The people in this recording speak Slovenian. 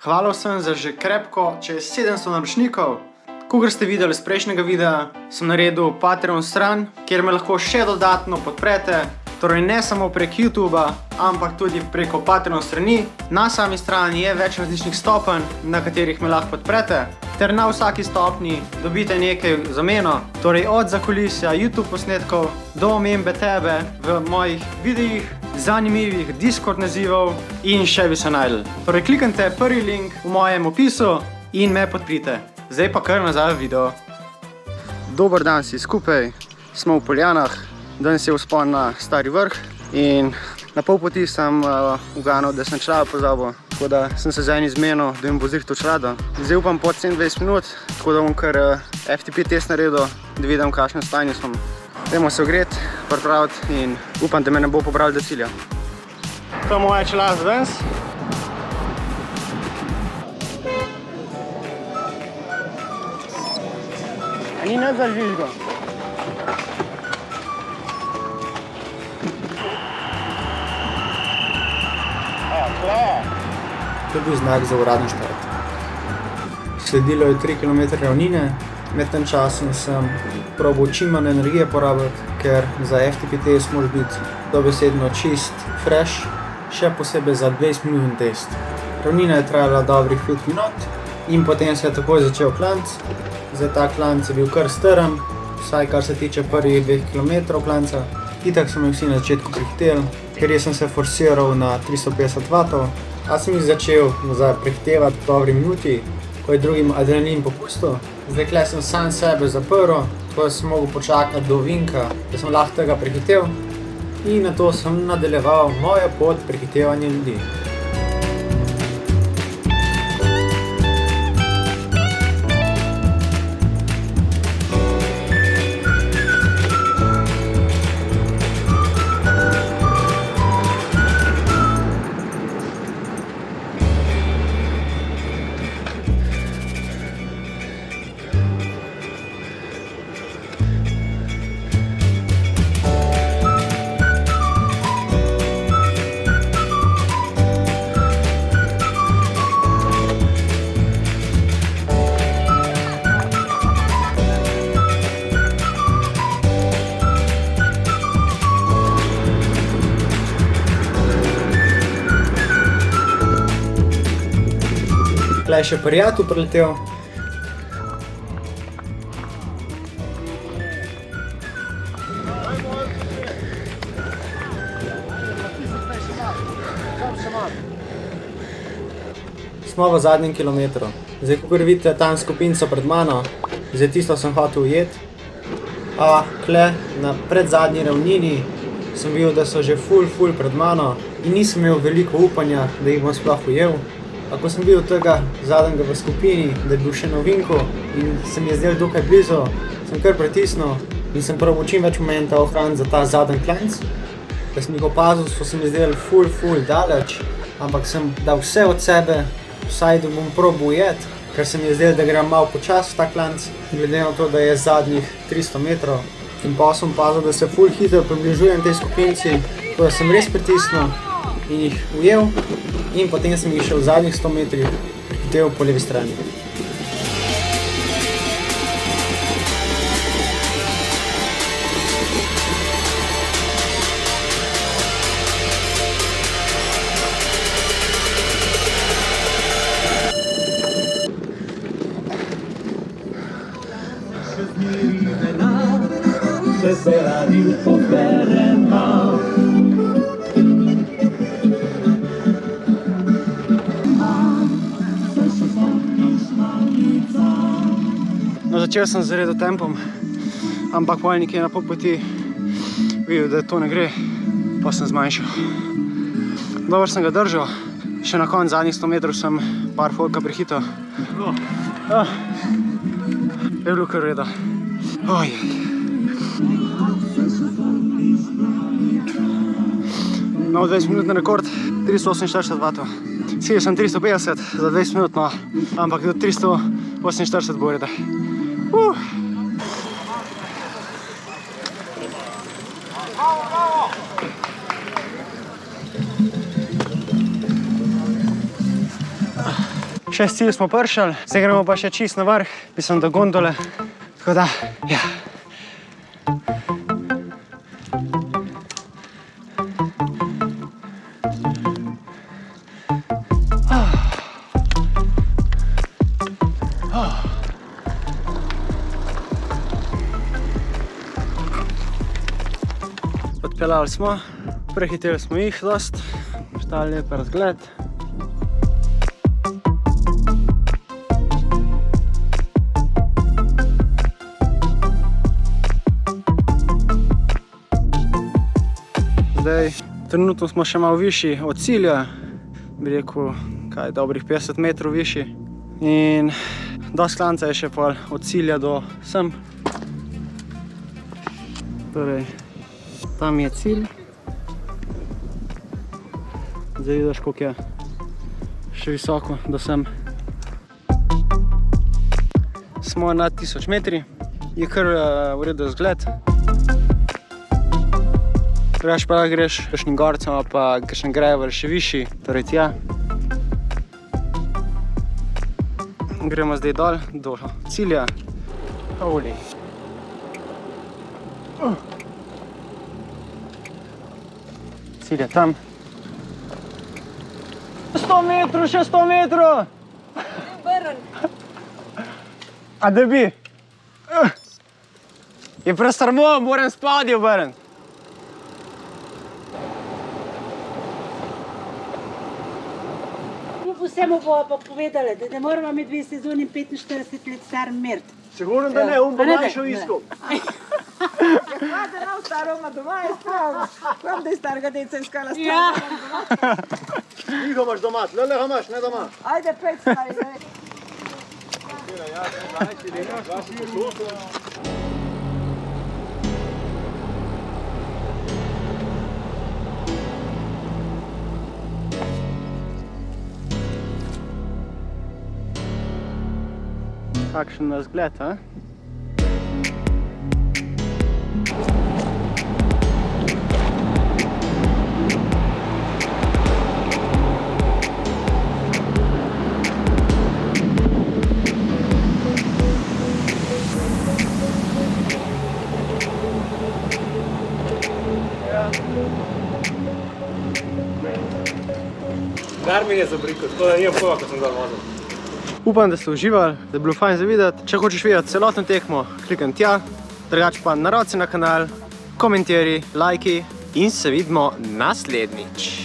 Hvala vsem za že krepko čez 700 naročnikov. Kakor ste videli iz prejšnjega videa, sem naredil Patreon stran, kjer me lahko še dodatno podprete. Torej ne samo prek YouTubea, ampak tudi preko Patreon strani. Na sami strani je več različnih stopenj, na katerih me lahko podprete. Ter na vsaki stopni dobite nekaj v zameno. Torej od zakulisja YouTube posnetkov do omembe tebe v mojih videih, zanimivih Discord nazivov in še bi se najdel. Torej kliknite prvi link v mojem opisu in me podprite. Zdaj pa kar nazaj v video. Dober dan si skupaj, smo v Poljanah, danes je vzpon na Stari vrh in na pol poti sem uganil, da sem čelado pozabil, tako da sem se za eni zmenil, da jim bo zrihtal čelado. Zdaj upam pod 27 minut, tako da bom kar FTP test naredil, da vidim, kakšno stanje smo. Dajmo se ogreti, pripraviti in upam, da me ne bo pobral do cilja. To je moja čelada za danes. A ni nič za žvižgo? To je bil znak za uradni štart. Sledilo je 3 km ravnine, med tem časom sem probal čim manj energije porabiti, ker za FTP test mora biti dobesedno čist, fresh, še posebej za 20 minut test. Ravnina je trajala dobrih 5 minut in potem se je takoj začel klanc. Zdaj ta klanc je bil kar strm, vsaj kar se tiče prvih 2 km klanca. Itak so me vsi na začetku prehiteli, ker jaz sem se forsiral na 350 W, a sem jih začel prehitevati v dobri minuti, ko je drugim adrenalin popustil. Zdaj kle sem sam sebe zaprl, tako da sem mogel počakati do ovinka, da sem lahko tega prehitev in nato sem nadaljeval mojo pot prehitevanja ljudi. Tukaj je še prijatelj priletel. Smo v zadnjem kilometru. Zdaj, kakor vidite tam skupinco pred mano, zdaj tisto sem hotel ujeti. A kle na predzadnji ravnini sem videl, da so že ful pred mano in nisem imel veliko upanja, da jih bom sploh ujel. Ko sem bil tega zadnjega v skupini, da je bil še na ovinku in se mi je zdel dokaj blizu, sem kar pritisnil in sem probal čim več momenta ohraniti za ta zadnji klanc. Ko sem jih opazil, so se mi zdel ful daleč, ampak sem dal vse od sebe, vsaj da bom probal ujeti, ker se mi je zdel, da grem malo počas v ta klanc, glede na to, da je zadnjih 300 metrov. In pa sem opazil, da se ful hitro približujem tej skupinci, tako da sem res pritisnil in jih ujel. In potem sem jih še v zadnjih 100 metrih prehitel po levi strani. Začel sem z redo tempom, ampak pol nekje na pol poti videl, da to ne gre, pa sem zmanjšal. Dobro sem ga držal, še na konc zadnjih 100 metrov sem par folka prehital. Je bilo kar reda. Imel 20 minutni rekord, 348 W. Cilj sem 350 za 20 minut, no, ampak do 348 bo reda. Čez cilj smo prišli, zdaj gremo pa še čist na vrh, mislim do gondole. Tako da, ja. Odpeljali smo, prehiteli smo jih dost, ta lep razgled. Zdaj, trenutno smo še malo višji od cilja, bi rekel, kaj, dobrih 50 metrov višji. In dosti klanca je še pol od cilja do sem. Torej, tam je cilj. Zdaj vidiš, koliko je še visoko do sem. Smo nad 1000 metri, je kar v redu vzgled. Drugače pa greš kakšnim gorcem, pa kakšen gravel še višji, torej tja. Gremo zdaj dol do cilja. Holy. Cilj je tam. 100 metrov, še 100 metrov! A da bi? Je prestrmo, moram spadi obrniti. Vsemu bomo pa povedali, da ne moramo med 2 sezoni 45 let starim meriti. Sigurno da ne, on bo manjšo iskal. Ja, da nam staro ima doma je spravo. Vam, da je starega deca iskala staro. Ti ga imaš doma, le ga imaš, ne doma. Ajde, pet stari, ne. Kakšen razgled, a? Garmin je zabrikal, tako da nijem pojma, ko sem dal vozil. Upam, da ste uživali, da je bilo fajn za videti. Če hočeš videti celotno tekmo, klikam tja. Drugače pa naroci na kanal, komentiraj, lajki in se vidimo naslednjič.